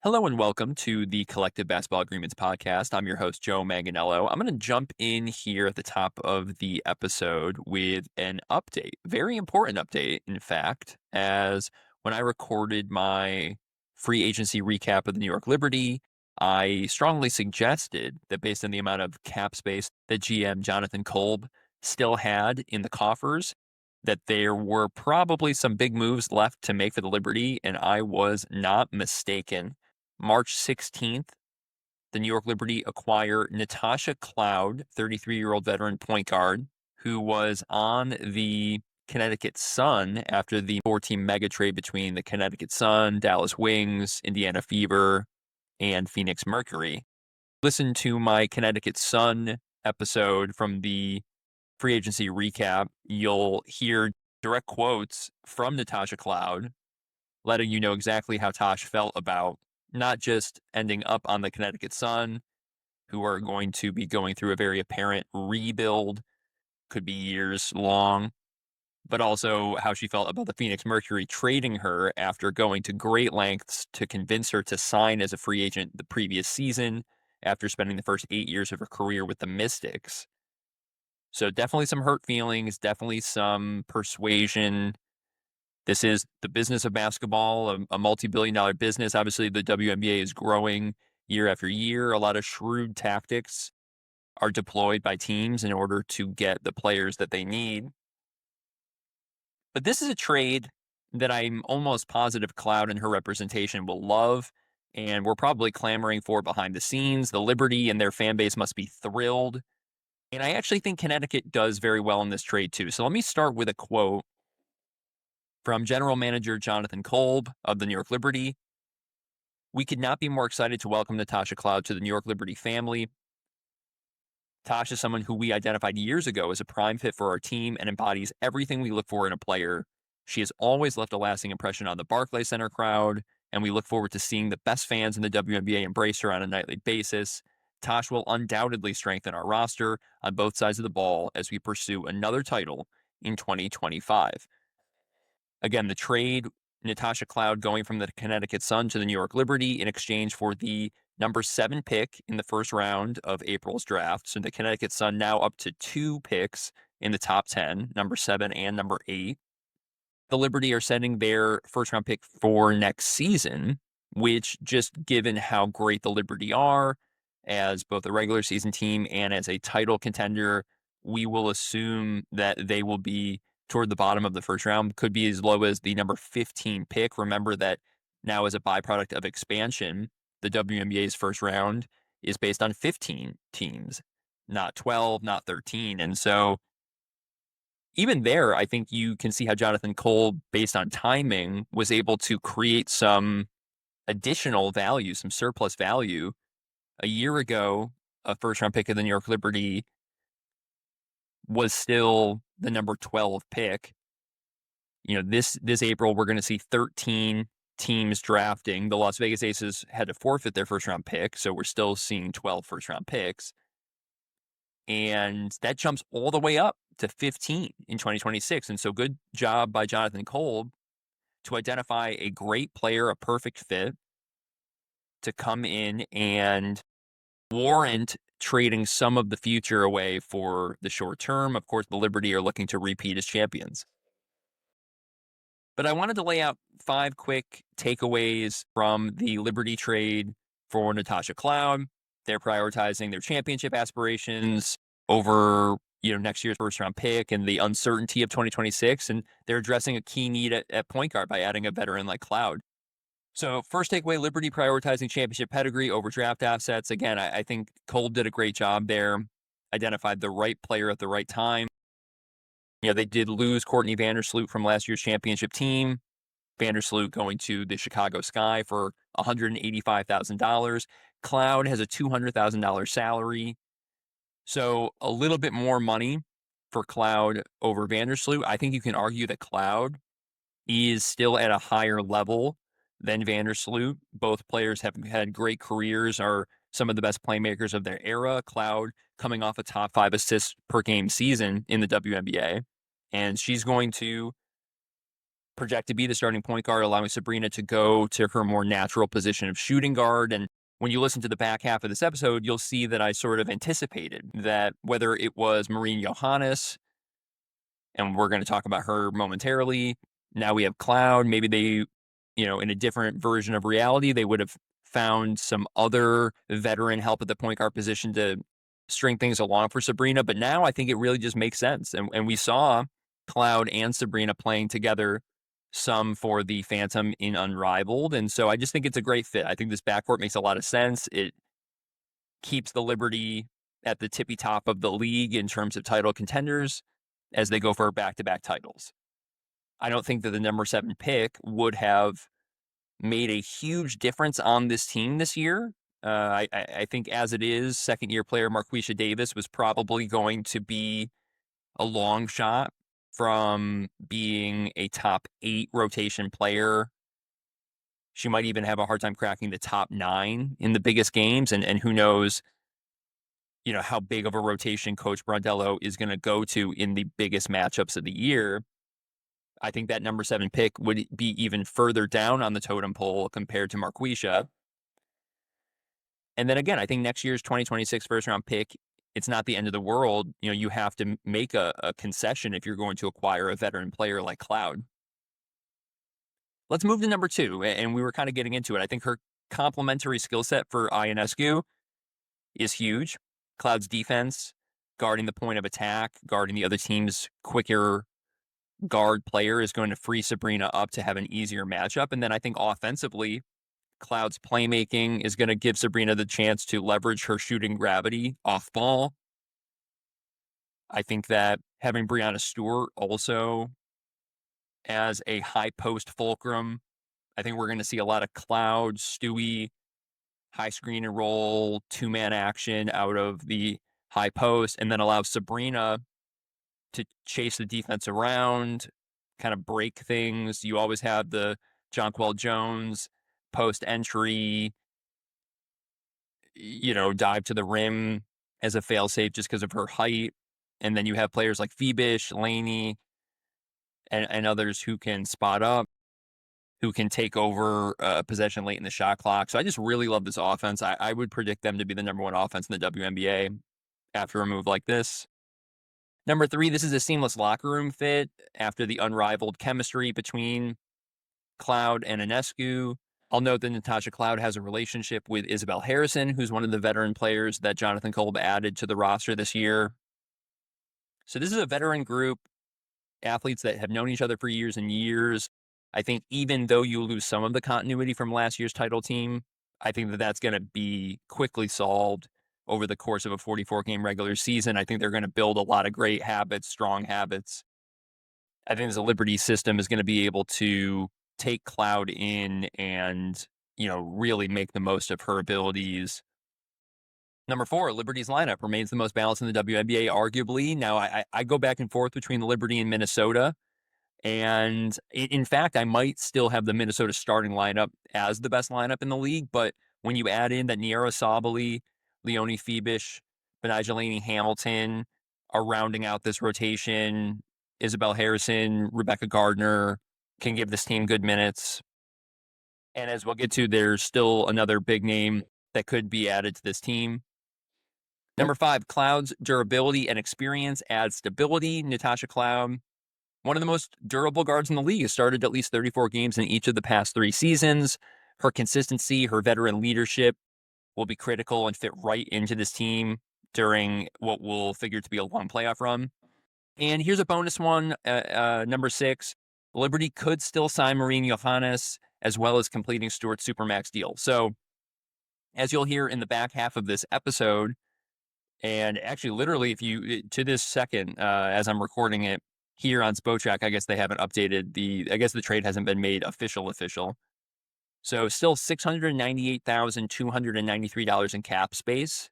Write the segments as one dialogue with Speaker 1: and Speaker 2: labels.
Speaker 1: Hello and welcome to the Collective Basketball Agreements podcast. I'm your host, Joe Manganiello. I'm going to jump in here at the top of the episode with an update, very important update, in fact, as when I recorded my free agency recap of the New York Liberty, I strongly suggested that based on the amount of cap space that GM Jonathan Kolb still had in the coffers, that there were probably some big moves left to make for the Liberty, and I was not mistaken. March 16th, the New York Liberty acquire Natasha Cloud, 33-year-old veteran point guard, who was on the Connecticut Sun after the four-team mega trade between the Connecticut Sun, Dallas Wings, Indiana Fever, and Phoenix Mercury. Listen to my Connecticut Sun episode from the free agency recap. You'll hear direct quotes from Natasha Cloud, letting you know exactly how Tash felt about not just ending up on the Connecticut Sun, who are going to be going through a very apparent rebuild, could be years long, but also how she felt about the Phoenix Mercury trading her after going to great lengths to convince her to sign as a free agent the previous season after spending the first 8 years of her career with the Mystics. So definitely some hurt feelings, definitely some persuasion. This is the business of basketball, a multi-billion-dollar business. Obviously, the WNBA is growing year after year. A lot of shrewd tactics are deployed by teams in order to get the players that they need. But this is a trade that I'm almost positive Cloud and her representation will love, and we're probably clamoring for behind the scenes. The Liberty and their fan base must be thrilled. And I actually think Connecticut does very well in this trade, too. So let me start with a quote from general manager Jonathan Kolb of the New York Liberty. "We could not be more excited to welcome Natasha Cloud to the New York Liberty family. Tash is someone who we identified years ago as a prime fit for our team and embodies everything we look for in a player. She has always left a lasting impression on the Barclays Center crowd, and we look forward to seeing the best fans in the WNBA embrace her on a nightly basis. Tash will undoubtedly strengthen our roster on both sides of the ball as we pursue another title in 2025. Again, the trade, Natasha Cloud going from the Connecticut Sun to the New York Liberty in exchange for the number 7 pick in the first round of April's draft. So the Connecticut Sun now up to 2 picks in the top 10, number 7 and number 8. The Liberty are sending their first round pick for next season, which, just given how great the Liberty are as both a regular season team and as a title contender, we will assume that they will be toward the bottom of the first round, could be as low as the number 15 pick. Remember that now, as a byproduct of expansion, the WNBA's first round is based on 15 teams, not 12, not 13. And so even there, I think you can see how Jonathan Kolb, based on timing, was able to create some additional value, some surplus value. A year ago, a first round pick of the New York Liberty was still the number 12 pick. This April, we're going to see 13 teams drafting. The Las Vegas Aces had to forfeit their first round pick, so we're still seeing 12 first round picks. And that jumps all the way up to 15 in 2026. And so good job by Jonathan Kolb to identify a great player, a perfect fit, to come in and warrant trading some of the future away for the short term. Of course, the Liberty are looking to repeat as champions. But I wanted to lay out 5 quick takeaways from the Liberty trade for Natasha Cloud. They're prioritizing their championship aspirations over next year's first round pick and the uncertainty of 2026. And they're addressing a key need at point guard by adding a veteran like Cloud. So first takeaway, Liberty prioritizing championship pedigree over draft assets. Again, I think Kolb did a great job there, identified the right player at the right time. They did lose Courtney Vandersloot from last year's championship team. Vandersloot going to the Chicago Sky for $185,000. Cloud has a $200,000 salary. So a little bit more money for Cloud over Vandersloot. I think you can argue that Cloud is still at a higher level than Vandersloot. Both players have had great careers, are some of the best playmakers of their era. Cloud coming off a top 5 assists per game season in the WNBA. And she's going to project to be the starting point guard, allowing Breanna to go to her more natural position of shooting guard. And when you listen to the back half of this episode, you'll see that I sort of anticipated that whether it was Marine Johannes, and we're going to talk about her momentarily. Now we have Cloud. Maybe they, in a different version of reality, they would have found some other veteran help at the point guard position to string things along for Breanna. But now I think it really just makes sense. And we saw Cloud and Breanna playing together some for the Phantom in Unrivaled. And so I just think it's a great fit. I think this backcourt makes a lot of sense. It keeps the Liberty at the tippy top of the league in terms of title contenders as they go for back-to-back titles. I don't think that the number 7 pick would have made a huge difference on this team this year. I think as it is, second-year player Marquisha Davis was probably going to be a long shot from being a top 8 rotation player. She might even have a hard time cracking the top 9 in the biggest games, and who knows, how big of a rotation Coach Brondello is going to go to in the biggest matchups of the year. I think that number 7 pick would be even further down on the totem pole compared to Marquisha. And then again, I think next year's 2026 first round pick, it's not the end of the world. You have to make a concession if you're going to acquire a veteran player like Cloud. Let's move to number 2, and we were kind of getting into it. I think her complementary skill set for Ionescu is huge. Cloud's defense, guarding the point of attack, guarding the other team's quicker guard player is going to free Breanna up to have an easier matchup. And then I think offensively, Cloud's playmaking is going to give Breanna the chance to leverage her shooting gravity off ball. I think that having Breanna Stewart also as a high post fulcrum, I think we're going to see a lot of Cloud, Stewie, high screen and roll, 2-man action out of the high post, and then allow Breanna to chase the defense around, kind of break things. You always have the Jonquel Jones post entry, dive to the rim as a failsafe just because of her height. And then you have players like Phoebish, Laney, and others who can spot up, who can take over a possession late in the shot clock. So I just really love this offense. I would predict them to be the number 1 offense in the WNBA after a move like this. Number 3, this is a seamless locker room fit after the unrivaled chemistry between Cloud and Ionescu. I'll note that Natasha Cloud has a relationship with Isabel Harrison, who's one of the veteran players that Jonathan Kolb added to the roster this year. So this is a veteran group, athletes that have known each other for years and years. I think even though you lose some of the continuity from last year's title team, I think that that's going to be quickly solved over the course of a 44-game regular season. I think they're going to build a lot of great habits, strong habits. I think the Liberty system is going to be able to take Cloud in and, really make the most of her abilities. Number 4, Liberty's lineup remains the most balanced in the WNBA, arguably. Now, I go back and forth between the Liberty and Minnesota. And in fact, I might still have the Minnesota starting lineup as the best lineup in the league. But when you add in that Tash Sabally, Leonie Phoebish, Benijah Laney Hamilton are rounding out this rotation, Isabel Harrison, Rebecca Gardner can give this team good minutes. And as we'll get to, there's still another big name that could be added to this team. Number 5, Cloud's durability and experience adds stability. Natasha Cloud, one of the most durable guards in the league, has started at least 34 games in each of the past 3 seasons. Her consistency, her veteran leadership will be critical and fit right into this team during what will figure to be a long playoff run. And here's a bonus one, number 6. Liberty could still sign Marine Johannes as well as completing Stewart's Supermax deal. So as you'll hear in the back half of this episode, and actually literally if you, to this second, as I'm recording it, here on Spotrac, I guess they haven't updated I guess the trade hasn't been made official. So still $698,293 in cap space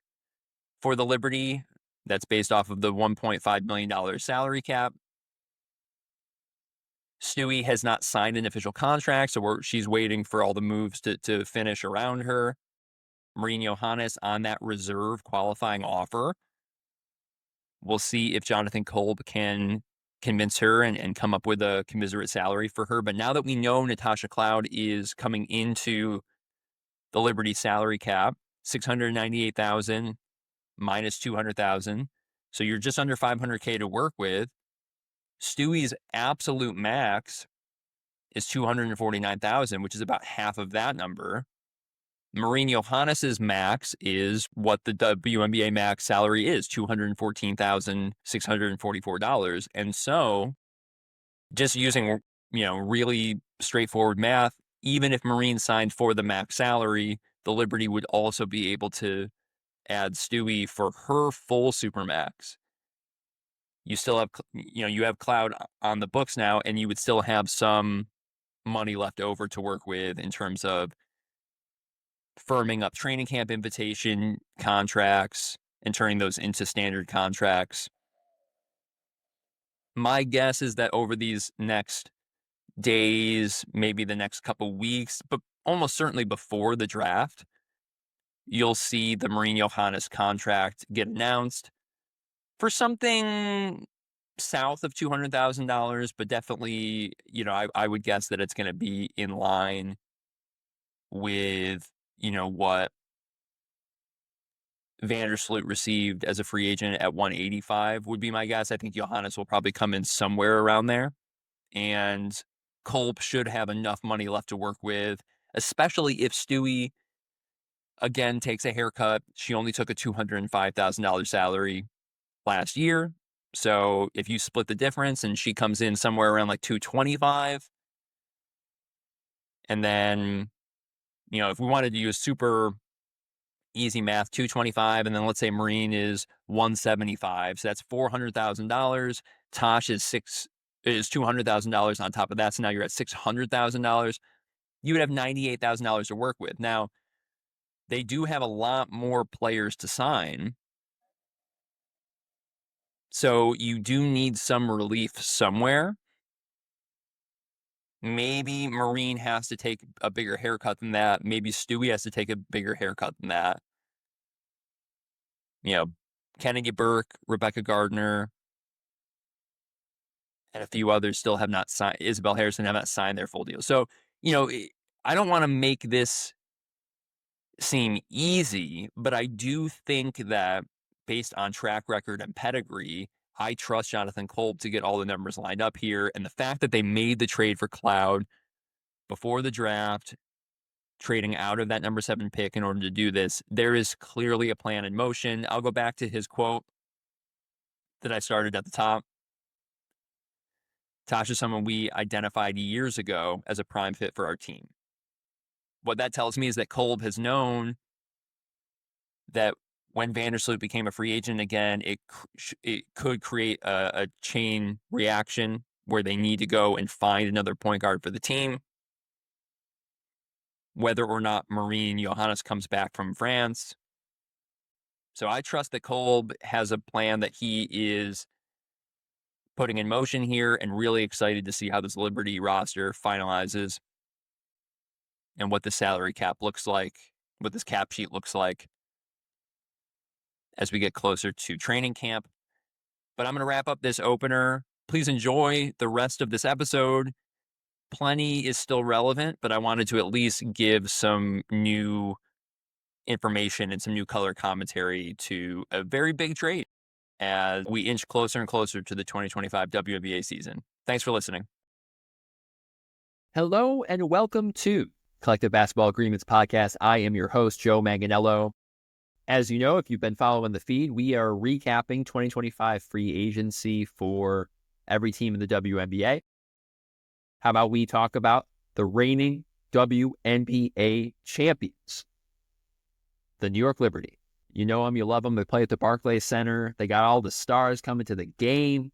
Speaker 1: for the Liberty. That's based off of the $1.5 million salary cap. Stewie has not signed an official contract, so she's waiting for all the moves to finish around her. Marine Johannes on that reserve qualifying offer. We'll see if Jonathan Kolb can convince her and come up with a commiserate salary for her. But now that we know Natasha Cloud is coming into the Liberty salary cap, $698,000 minus $200,000, so you're just under $500K to work with. Stewie's absolute max is $249,000, which is about half of that number. Marine Johannes's max is what the WNBA max salary is, $214,644. And so, just using, really straightforward math, even if Marine signed for the max salary, the Liberty would also be able to add Stewie for her full supermax. You still have, you have Cloud on the books now, and you would still have some money left over to work with in terms of firming up training camp invitation contracts and turning those into standard contracts. My guess is that over these next days, maybe the next couple weeks, but almost certainly before the draft, you'll see the Marine Johannes contract get announced for something south of $200,000, but definitely, I would guess that it's going to be in line with, what Vandersloot received as a free agent at 185 would be my guess. I think Johannes will probably come in somewhere around there. And Kolb should have enough money left to work with, especially if Stewie, again, takes a haircut. She only took a $205,000 salary last year. So if you split the difference and she comes in somewhere around like 225, and then, if we wanted to use super easy math, 225, and then let's say Marine is 175, so that's $400,000. Tash is $200,000 on top of that, so now you're at $600,000. You would have $98,000 to work with. Now, they do have a lot more players to sign, so you do need some relief somewhere. Maybe Marine has to take a bigger haircut than that. Maybe Stewie has to take a bigger haircut than that. Kennedy Burke, Rebecca Gardner, and a few others still have not signed. Isabel Harrison have not signed their full deal. So, I don't want to make this seem easy, but I do think that based on track record and pedigree, I trust Jonathan Kolb to get all the numbers lined up here. And the fact that they made the trade for Cloud before the draft, trading out of that number 7 pick in order to do this, there is clearly a plan in motion. I'll go back to his quote that I started at the top. Tash is someone we identified years ago as a prime fit for our team. What that tells me is that Kolb has known that when Vandersloot became a free agent again, it could create a chain reaction where they need to go and find another point guard for the team. Whether or not Marine Johannes comes back from France. So I trust that Kolb has a plan that he is putting in motion here, and really excited to see how this Liberty roster finalizes and what the salary cap looks like, what this cap sheet looks like as we get closer to training camp. But I'm going to wrap up this opener. Please enjoy the rest of this episode. Plenty is still relevant, but I wanted to at least give some new information and some new color commentary to a very big trade as we inch closer and closer to the 2025 WNBA season. Thanks for listening. Hello and welcome to Collective Basketball Agreements Podcast. I am your host, Joe Manganiello. As you know, if you've been following the feed, we are recapping 2025 free agency for every team in the WNBA. How about we talk about the reigning WNBA champions, the New York Liberty. You know them, you love them. They play at the Barclays Center. They got all the stars coming to the game.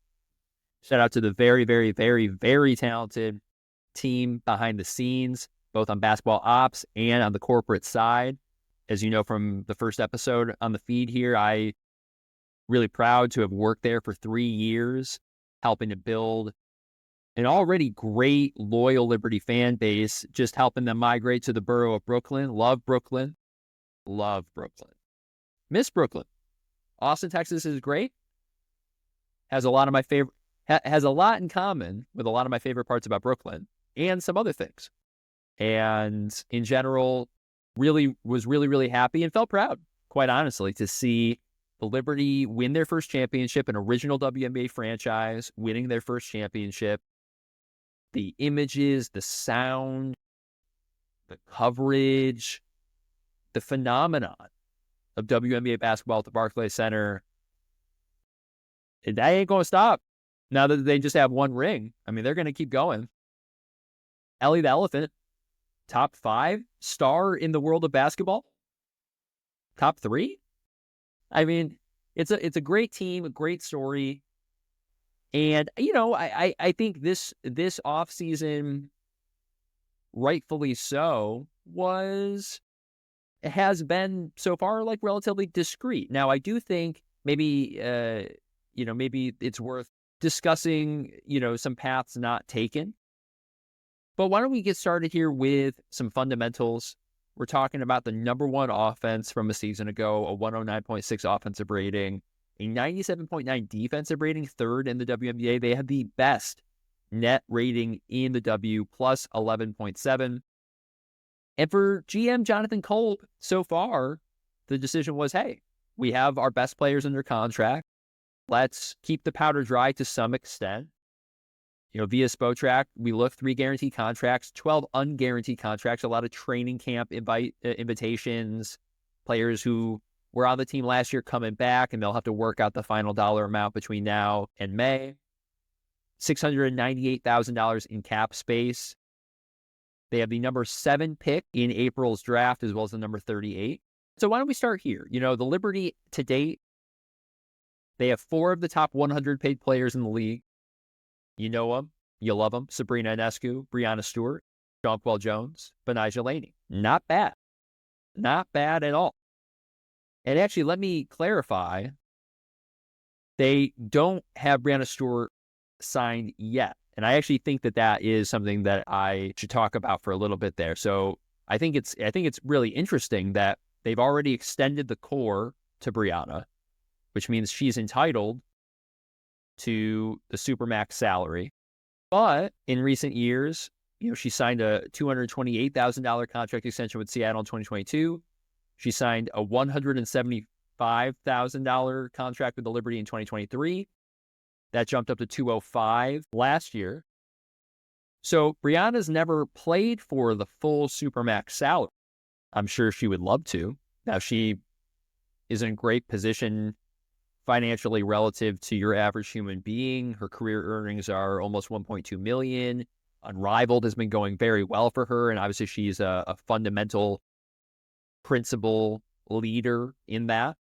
Speaker 1: Shout out to the very, very, very, very talented team behind the scenes, both on basketball ops and on the corporate side. As you know from the first episode on the feed here, I really proud to have worked there for 3 years, helping to build an already great, loyal Liberty fan base, just helping them migrate to the borough of Brooklyn. Love Brooklyn. Love Brooklyn. Miss Brooklyn. Austin, Texas is great. Has a lot of my favorite.
Speaker 2: has a lot in common with a lot of my favorite parts about Brooklyn and some other things. And in general, was really happy and felt proud, quite honestly, to see the Liberty win their first championship, an original WNBA franchise, winning their first championship. The images, the sound, the coverage, the phenomenon of WNBA basketball at the Barclays Center, that ain't going to stop. Now that they just have one ring, I mean, they're going to keep going. Ellie the Elephant, top 5 star in the world of basketball, top 3. I mean, it's a great team, a great story. And, I think this offseason, rightfully so, has been so far like relatively discreet. Now, I do think maybe it's worth discussing, some paths not taken. But why don't we get started here with some fundamentals? We're talking about the number 1 offense from a season ago, a 109.6 offensive rating, a 97.9 defensive rating, 3rd in the WNBA. They had the best net rating in the W, plus 11.7. And for GM Jonathan Kolb, so far, the decision was, hey, we have our best players under contract. Let's keep the powder dry to some extent. Via Spotrac, we look 3 guaranteed contracts, 12 unguaranteed contracts, a lot of training camp invitations, players who were on the team last year coming back, and they'll have to work out the final dollar amount between now and May. $698,000 in cap space. They have the number 7 pick in April's draft, as well as the number 38. So why don't we start here? The Liberty to date, they have 4 of the top 100 paid players in the league. You know them, you love them. Sabrina Ionescu, Breanna Stewart, Jonquel Jones, Betnijah Laney. Not bad. Not bad at all. And actually, let me clarify. They don't have Breanna Stewart signed yet. And I actually think that is something that I should talk about for a little bit there. So I think it's really interesting that they've already extended the core to Breanna, which means she's entitled to the Supermax salary. But in recent years, she signed a $228,000 contract extension with Seattle in 2022. She signed a $175,000 contract with the Liberty in 2023. That jumped up to $205,000 last year. So Breanna's never played for the full Supermax salary. I'm sure she would love to. Now, she is in a great position financially relative to your average human being. Her career earnings are almost $1.2 million. Unrivaled has been going very well for her. And obviously she's a fundamental principal leader in that.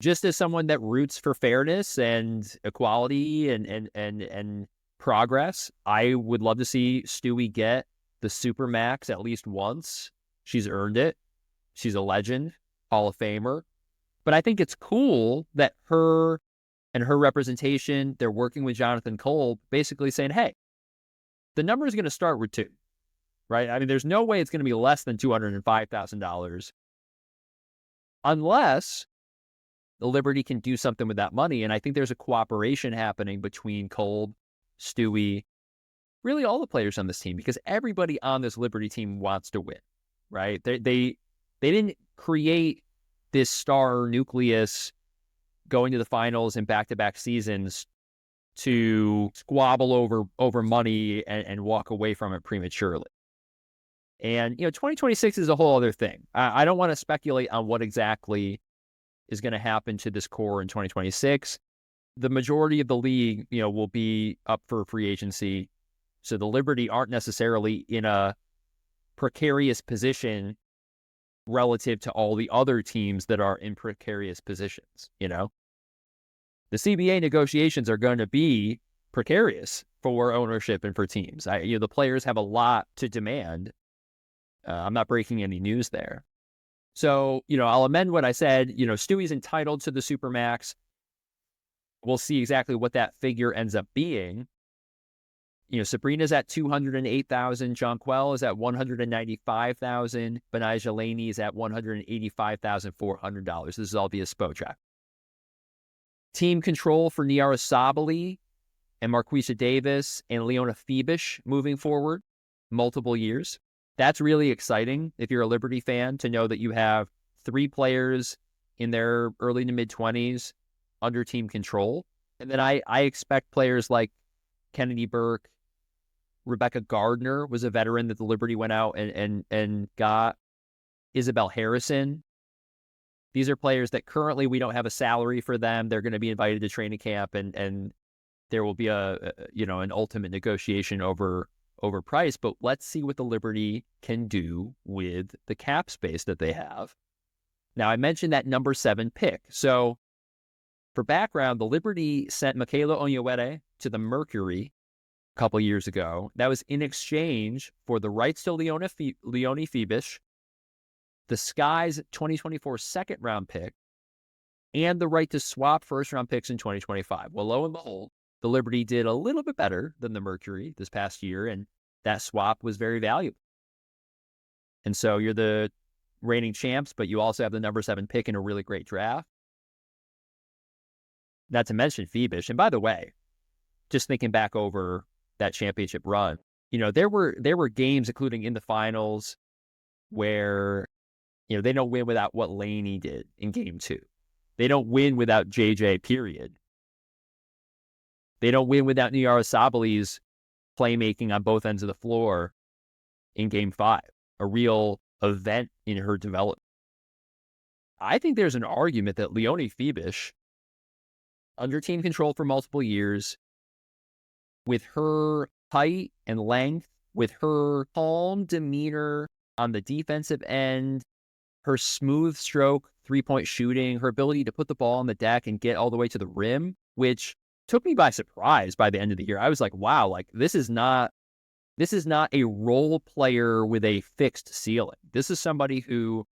Speaker 2: Just as someone that roots for fairness and equality and progress, I would love to see Stewie get the Supermax at least once. She's earned it. She's a legend, Hall of Famer. But I think it's cool that her and her representation, they're working with Jonathan Kolb, basically saying, hey, the number is going to start with 2, right? I mean, there's no way it's going to be less than $205,000 unless the Liberty can do something with that money. And I think there's a cooperation happening between Kolb, Stewie, really all the players on this team, because everybody on this Liberty team wants to win, right? They didn't create this star nucleus going to the finals in back-to-back seasons to squabble over money and walk away from it prematurely. And, 2026 is a whole other thing. I don't want to speculate on what exactly is going to happen to this core in 2026. The majority of the league, will be up for free agency. So the Liberty aren't necessarily in a precarious position relative to all the other teams that are in precarious positions, The CBA negotiations are going to be precarious for ownership and for teams. The players have a lot to demand. I'm not breaking any news there. So, I'll amend what I said. Stewie's entitled to the Supermax. We'll see exactly what that figure ends up being. Sabrina's at $208,000. Jonquel is at $195,000. Betnijah Laney is at $185,400. This is all via Spotrac. Team control for Natasha Sabally and Marquisa Davis and Leona Phoebus moving forward multiple years. That's really exciting if you're a Liberty fan to know that you have 3 players in their early to mid-20s under team control. And then I expect players like Kennedy Burke, Rebecca Gardner was a veteran that the Liberty went out and got, Isabel Harrison. These are players that currently we don't have a salary for them. They're going to be invited to training camp, and there will be an ultimate negotiation over price. But let's see what the Liberty can do with the cap space that they have. Now, I mentioned that number 7 pick. So for background, the Liberty sent Michaela Onyenwere to the Mercury a couple years ago. That was in exchange for the rights to Leone Phoebus, the Sky's 2024 second-round pick, and the right to swap first-round picks in 2025. Well, lo and behold, the Liberty did a little bit better than the Mercury this past year, and that swap was very valuable. And so you're the reigning champs, but you also have the number 7 pick in a really great draft. Not to mention Phoebus. And by the way, just thinking back over that championship run, there were games, including in the finals, where they don't win without what Laney did in game 2. They don't win without JJ, period. They don't win without Natasha Sabally's playmaking on both ends of the floor in game 5, a real event in her development. I think there's an argument that Leone Phoebus, under team control for multiple years, with her height and length, with her calm demeanor on the defensive end, her smooth stroke three-point shooting, her ability to put the ball on the deck and get all the way to the rim, which took me by surprise by the end of the year. I was like, wow, like this is not a role player with a fixed ceiling. This is somebody who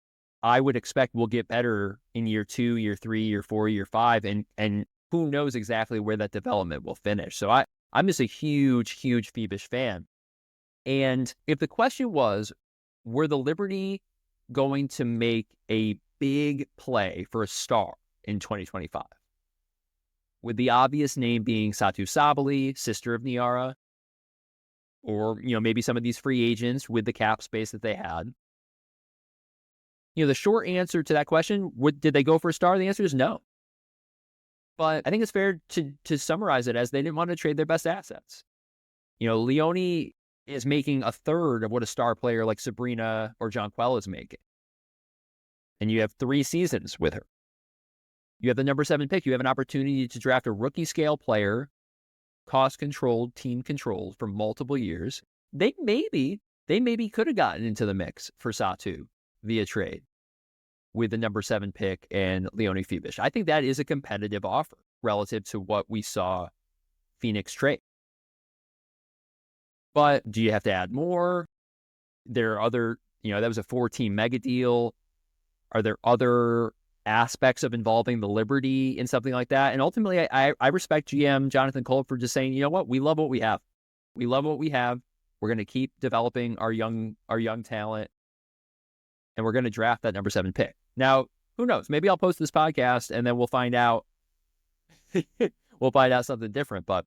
Speaker 2: I would expect will get better in year 2, year 3, year 4, year 5, and who knows exactly where that development will finish. So I'm just a huge, huge Phoebus fan. And if the question was, were the Liberty going to make a big play for a star in 2025? With the obvious name being Satou Sabally, sister of Niara, or maybe some of these free agents with the cap space that they had. The short answer to that question, did they go for a star? The answer is no. But I think it's fair to summarize it as they didn't want to trade their best assets. Leone is making a third of what a star player like Sabrina or Jonquel is making. And you have 3 seasons with her. You have the number 7 pick. You have an opportunity to draft a rookie scale player, cost-controlled, team-controlled for multiple years. They maybe could have gotten into the mix for Satou via trade with the number 7 pick and Leone Phoebus. I think that is a competitive offer relative to what we saw Phoenix trade. But do you have to add more? There are other, that was a 4-team mega deal. Are there other aspects of involving the Liberty in something like that? And ultimately, I respect GM Jonathan Kolb for just saying, you know what, we love what we have. We love what we have. We're going to keep developing our young talent, and we're going to draft that number 7 pick. Now, who knows? Maybe I'll post this podcast, and then we'll find out. We'll find out something different. But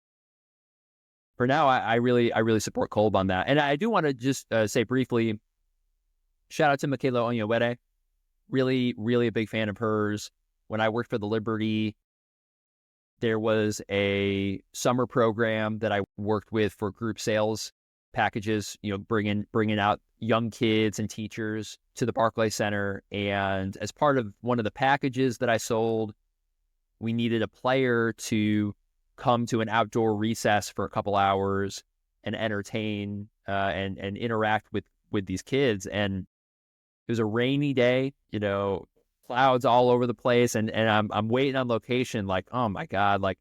Speaker 2: for now, I really support Kolb on that. And I do want to just say briefly, shout out to Michaela Onyenwere. Really, really a big fan of hers. When I worked for the Liberty, there was a summer program that I worked with for group sales packages, bringing out young kids and teachers to the Barclay Center. And as part of one of the packages that I sold, we needed a player to come to an outdoor recess for a couple hours and entertain and interact with these kids. And it was a rainy day, clouds all over the place. And I'm waiting on location like, oh my God, like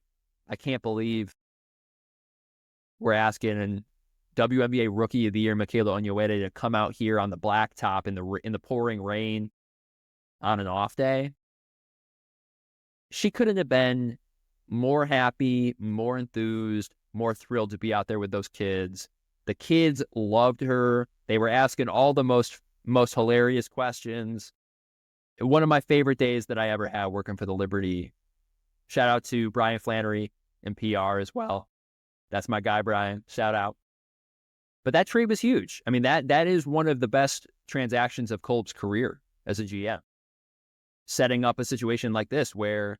Speaker 2: I can't believe we're asking an WNBA Rookie of the Year, Michaela Onyenwere, to come out here on the blacktop in the pouring rain on an off day. She couldn't have been more happy, more enthused, more thrilled to be out there with those kids. The kids loved her. They were asking all the most hilarious questions. One of my favorite days that I ever had working for the Liberty. Shout out to Brian Flannery in PR as well. That's my guy, Brian. Shout out. But that trade was huge. I mean, that is one of the best transactions of Kolb's career as a GM. Setting up a situation like this where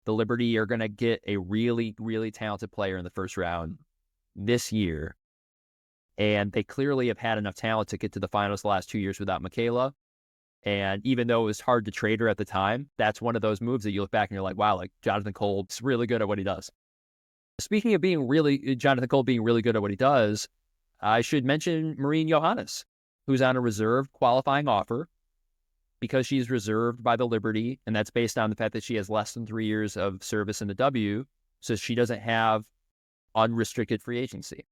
Speaker 2: the Liberty are going to get a really, really talented player in the first round this year. And they clearly have had enough talent to get to the finals the last 2 years without Michaela. And even though it was hard to trade her at the time, that's one of those moves that you look back and you're like, wow, like Jonathan Kolb's really good at what he does. Speaking of Jonathan Kolb being really good at what he does, I should mention Marine Johannes, who's on a reserve qualifying offer because she's reserved by the Liberty, and that's based on the fact that she has less than 3 years of service in the W, so she doesn't have unrestricted free agency.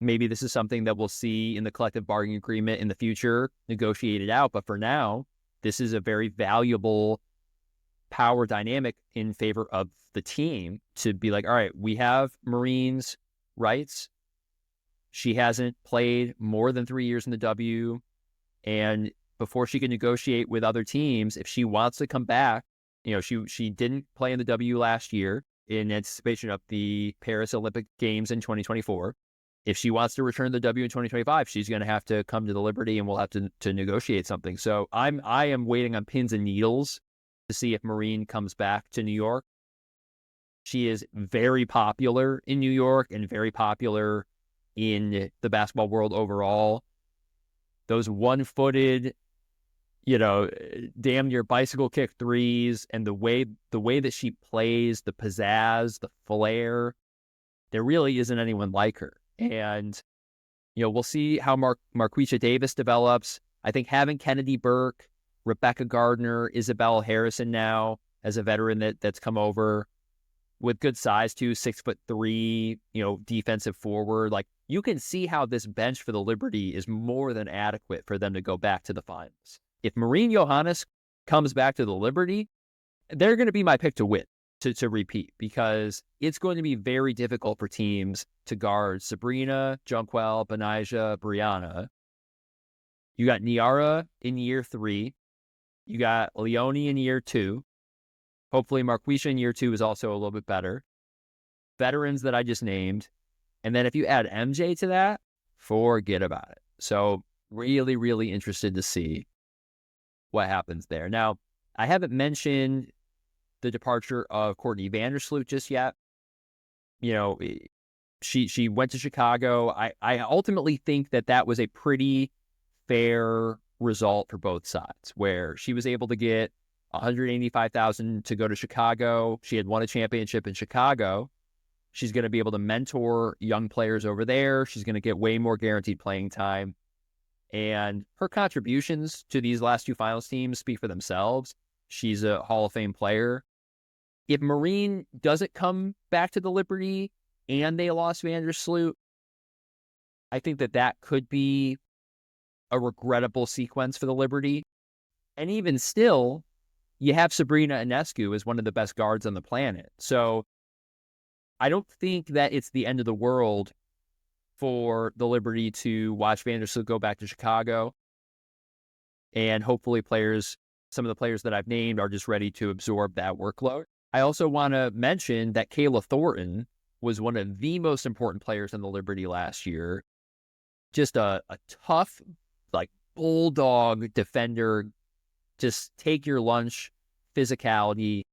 Speaker 2: Maybe this is something that we'll see in the collective bargaining agreement in the future, negotiated out, but for now, this is a very valuable power dynamic in favor of the team to be like, all right, we have Marine's rights. She hasn't played more than 3 years in the W, and before she can negotiate with other teams, if she wants to come back, she didn't play in the W last year in anticipation of the Paris Olympic Games in 2024. If she wants to return to the W in 2025, she's going to have to come to the Liberty, and we'll have to negotiate something. So I am waiting on pins and needles to see if Marine comes back to New York. She is very popular in New York and very popular in the basketball world overall. Those one-footed, damn near bicycle kick threes, and the way that she plays, the pizzazz, the flair, there really isn't anyone like her. And, we'll see how Marquisha Davis develops. I think having Kennedy Burke, Rebecca Gardner, Isabel Harrison now as a veteran that's come over with good size too, 6'3", defensive forward. Like, you can see how this bench for the Liberty is more than adequate for them to go back to the finals. If Marine Johannes comes back to the Liberty, they're going to be my pick to win, to repeat, because it's going to be very difficult for teams to guard Sabrina, Jonquel, Benijah, Breanna. You got Niara in year 3. You got Leone in year 2. Hopefully Marquisha in year 2 is also a little bit better. Veterans that I just named. And then if you add MJ to that, forget about it. So really, really interested to see what happens there. Now, I haven't mentioned the departure of Courtney Vandersloot just yet. She went to Chicago. I ultimately think that was a pretty fair result for both sides, where she was able to get $185,000 to go to Chicago. She had won a championship in Chicago. She's going to be able to mentor young players over there. She's going to get way more guaranteed playing time. And her contributions to these last 2 finals teams speak for themselves. She's a Hall of Fame player. If Marine doesn't come back to the Liberty and they lost Vandersloot, I think that could be a regrettable sequence for the Liberty. And even still, you have Sabrina Ionescu as one of the best guards on the planet. So I don't think that it's the end of the world for the Liberty to watch Vandersloot go back to Chicago. And hopefully some of the players that I've named are just ready to absorb that workload. I also want to mention that Kayla Thornton was one of the most important players in the Liberty last year. Just a tough, like, bulldog defender, just take your lunch physicality,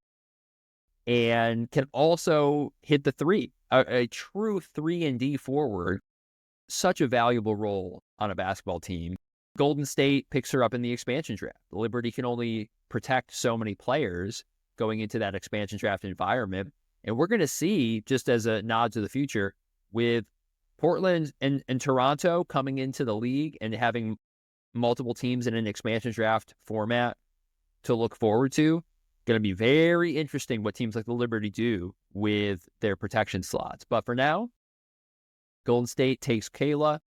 Speaker 2: and can also hit the three. A true 3-and-D forward. Such a valuable role on a basketball team. Golden State picks her up in the expansion draft. The Liberty can only protect so many players going into that expansion draft environment. And we're going to see, just as a nod to the future, with Portland and Toronto coming into the league and having multiple teams in an expansion draft format to look forward to, going to be very interesting what teams like the Liberty do with their protection slots. But for now, Golden State takes Kayla.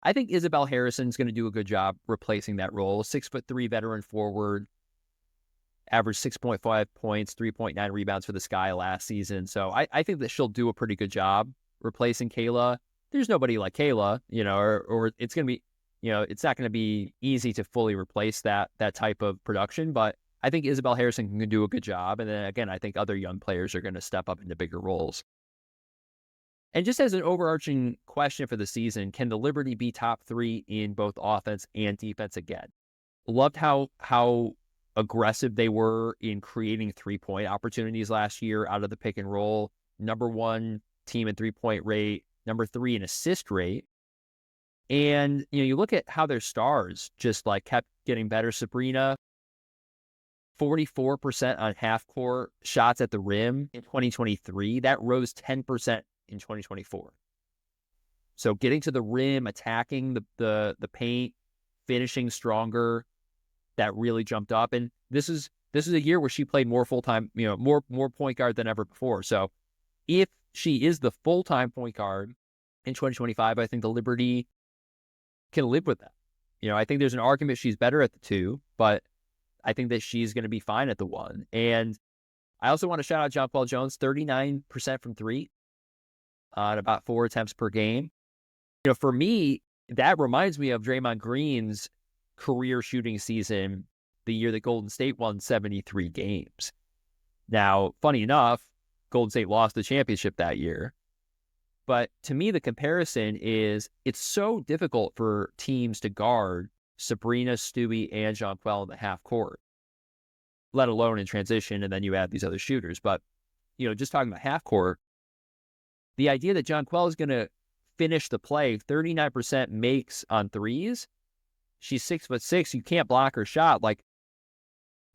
Speaker 2: I think Isabel Harrison's going to do a good job replacing that role. 6'3" veteran forward, averaged 6.5 points, 3.9 rebounds for the Sky last season. So I think that she'll do a pretty good job replacing Kayla. There's nobody like Kayla, or it's going to be, it's not going to be easy to fully replace that type of production. But I think Isabel Harrison can do a good job. And then again, I think other young players are going to step up into bigger roles. And just as an overarching question for the season, can the Liberty be top 3 in both offense and defense again? Loved how aggressive they were in creating 3-point opportunities last year out of the pick and roll. Number 1 team in 3-point rate, number 3 in assist rate. And, you look at how their stars just like kept getting better. Breanna, 44% on half-court shots at the rim in 2023. That rose 10% in 2024. So getting to the rim, attacking the paint, finishing stronger, that really jumped up. And this is a year where she played more full-time, more point guard than ever before. So if she is the full-time point guard in 2025, I think the Liberty can live with that. I think there's an argument she's better at the 2, but I think that she's going to be fine at the 1. And I also want to shout out Jonquel Jones, 39% from 3 on about 4 attempts per game. For me, that reminds me of Draymond Green's career shooting season, the year that Golden State won 73 games. Now, funny enough, Golden State lost the championship that year. But to me, the comparison is it's so difficult for teams to guard Breanna, Stewie, and Jonquel in the half court, let alone in transition, and then you add these other shooters. But, just talking about half court, the idea that Jonquel is going to finish the play, 39% makes on threes. She's 6'6". You can't block her shot. Like,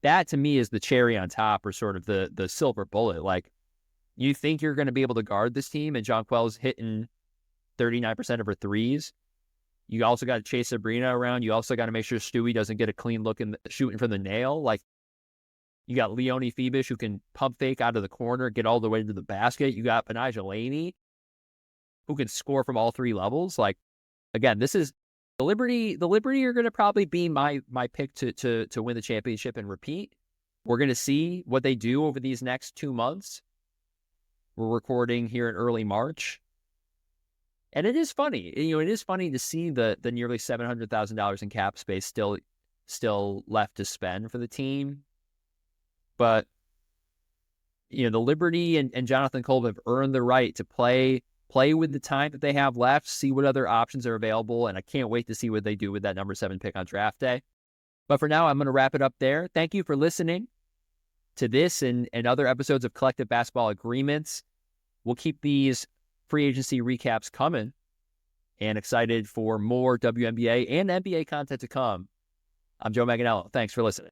Speaker 2: that to me is the cherry on top, or sort of the silver bullet. Like, you think you're going to be able to guard this team, and Jonquel's hitting 39% of her threes. You also got to chase Breanna around. You also got to make sure Stewie doesn't get a clean look in shooting from the nail. Like, you got Leonie Phoebus, who can pump fake out of the corner, get all the way to the basket. You got Panija Laney, who can score from all 3 levels. Like, again, this is the Liberty. The Liberty are going to probably be my pick to win the championship and repeat. We're going to see what they do over these next 2 months. We're recording here in early March. And it is funny. It is funny to see the nearly $700,000 in cap space still left to spend for the team. But, the Liberty and Jonathan Kolb have earned the right to play with the time that they have left, see what other options are available, and I can't wait to see what they do with that number 7 pick on draft day. But for now, I'm going to wrap it up there. Thank you for listening to this and other episodes of Collective Basketball Agreements. We'll keep these free agency recaps coming, and excited for more WNBA and NBA content to come. I'm Joe Manganiello. Thanks for listening.